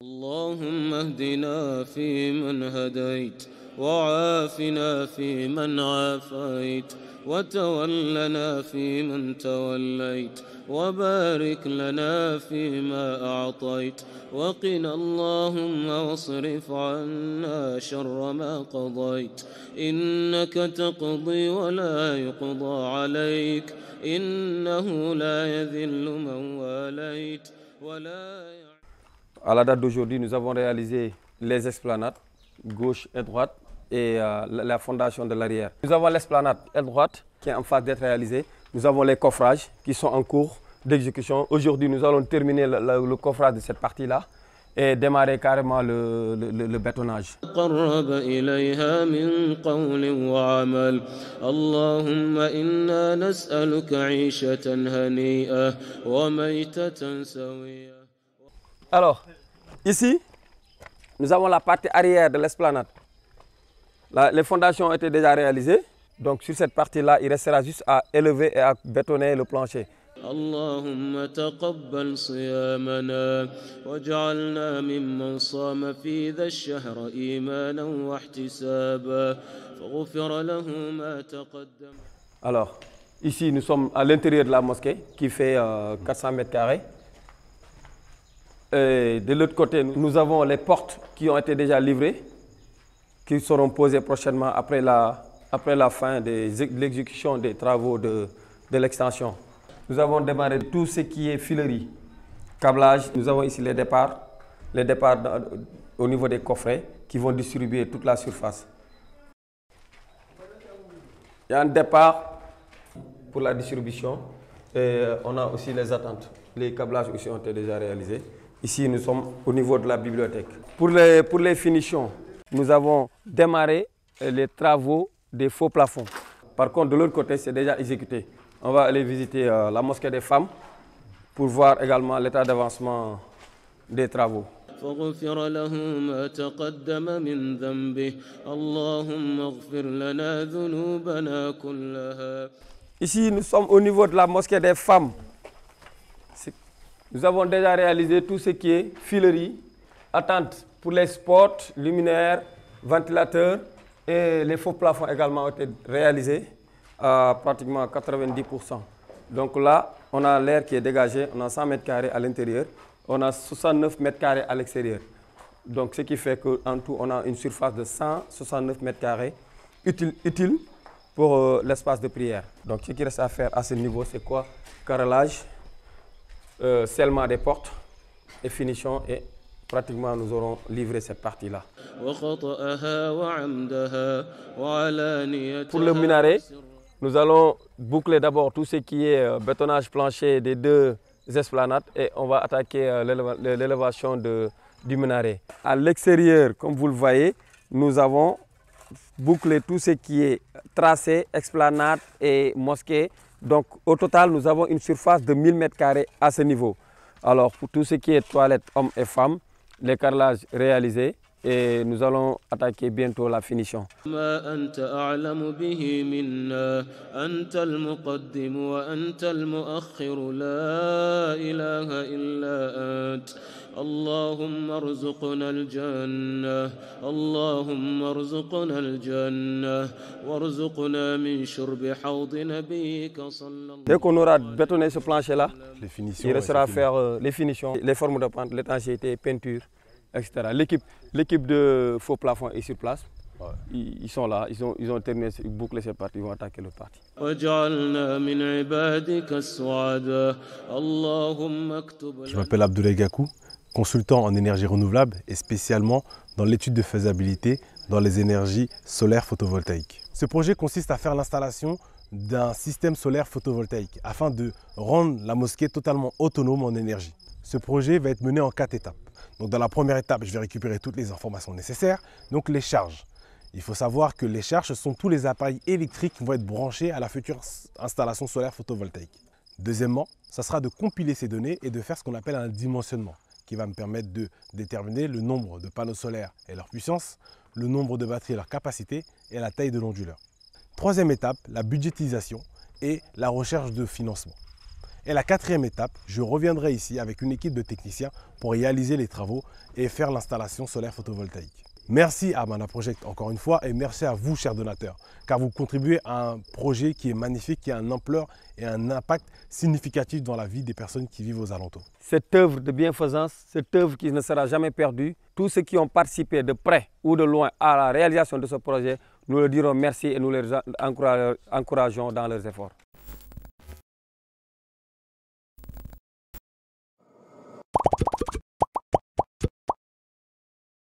اللهم اهدنا فيمن هديت وعافنا فيمن عافيت وتولنا فيمن توليت وبارك لنا فيما أعطيت وقنا اللهم واصرف عنا شر ما قضيت إنك تقضي ولا يقضى عليك إنه لا يذل من واليت ولا À la date d'aujourd'hui, nous avons réalisé les esplanades, gauche et droite, et la fondation de l'arrière. Nous avons l'esplanade aile droite qui est en phase d'être réalisée. Nous avons les coffrages qui sont en cours d'exécution. Aujourd'hui, nous allons terminer le coffrage de cette partie-là et démarrer carrément le bétonnage. قرب إليها من قول وعمل اللهم إنا نسألك عيشة هنيئة وميتة سوية. Alors, ici, nous avons la partie arrière de l'esplanade. Les fondations ont été déjà réalisées. Donc sur cette partie-là, il restera juste à élever et à bétonner le plancher. اللهم تقبل صيامنا واجعلنا ممن صام في ذا الشهر إيمانا واحتسابا فغفر له ما تقدم. Alors, ici, nous sommes à l'intérieur de la mosquée qui fait 400 mètres carrés. Et de l'autre côté, nous avons les portes qui ont été déjà livrées, qui seront posées prochainement après la fin de l'exécution des travaux de l'extension. Nous avons démarré tout ce qui est filerie, câblage. Nous avons ici les départs au niveau des coffrets qui vont distribuer toute la surface. Il y a un départ pour la distribution et on a aussi les attentes. Les câblages aussi ont été déjà réalisés. Ici, nous sommes au niveau de la bibliothèque. Pour les finitions, nous avons démarré les travaux des faux plafonds. Par contre, de l'autre côté, c'est déjà exécuté. On va aller visiter la mosquée des femmes pour voir également l'état d'avancement des travaux. فغفر له ما تقدم من ذنبه اللهم اغفر لنا ذنوبنا كلها. Ici, nous sommes au niveau de la mosquée des femmes. Nous avons déjà réalisé tout ce qui est filerie, attente pour les spots, luminaires, ventilateurs et les faux plafonds également ont été réalisés à pratiquement 90%. Donc là, on a l'air qui est dégagé, on a 100 mètres carrés à l'intérieur, on a 69 mètres carrés à l'extérieur. Donc ce qui fait qu'en tout, on a une surface de 169 mètres carrés utile pour l'espace de prière. Donc ce qui reste à faire à ce niveau, c'est quoi? Carrelage, scellement des portes et finition, et pratiquement nous aurons livré cette partie-là. Pour le minaret, nous allons boucler d'abord tout ce qui est bétonnage plancher des deux esplanades et on va attaquer l'élévation du minaret. À l'extérieur, comme vous le voyez, nous avons bouclé tout ce qui est tracé, esplanade et mosquée. Donc au total, nous avons une surface de 1000 mètres carrés à ce niveau. Alors pour tout ce qui est toilettes hommes et femmes, les carrelages réalisés et nous allons attaquer bientôt la finition. اللهم ارزقنا الجنة اللهم ارزقنا الجنة وارزقنا من شرب حوض نبيك صلى الله عليه وسلم. Dès qu'on aura bétonné ce plancher-là, il restera à faire les finitions, les formes de pente, l'étanchéité, peinture, etc. L'équipe de faux plafond est sur place. Ouais. Ils sont là, ils ont terminé, bouclé cette partie, ils vont attaquer l'autre partie. Je m'appelle Abdoulaye Gakou, consultant en énergie renouvelable et spécialement dans l'étude de faisabilité dans les énergies solaires photovoltaïques. Ce projet consiste à faire l'installation d'un système solaire photovoltaïque afin de rendre la mosquée totalement autonome en énergie. Ce projet va être mené en 4 étapes. Donc dans la première étape, je vais récupérer toutes les informations nécessaires, donc les charges. Il faut savoir que les charges, ce sont tous les appareils électriques qui vont être branchés à la future installation solaire photovoltaïque. Deuxièmement, ça sera de compiler ces données et de faire ce qu'on appelle un dimensionnement, qui va me permettre de déterminer le nombre de panneaux solaires et leur puissance, le nombre de batteries et leur capacité et la taille de l'onduleur. Troisième étape, la budgétisation et la recherche de financement. Et la quatrième étape, je reviendrai ici avec une équipe de techniciens pour réaliser les travaux et faire l'installation solaire photovoltaïque. Merci à Mana Project encore une fois et merci à vous, chers donateurs, car vous contribuez à un projet qui est magnifique, qui a une ampleur et un impact significatif dans la vie des personnes qui vivent aux alentours. Cette œuvre de bienfaisance, cette œuvre qui ne sera jamais perdue, tous ceux qui ont participé de près ou de loin à la réalisation de ce projet, nous leur dirons merci et nous les encourageons dans leurs efforts.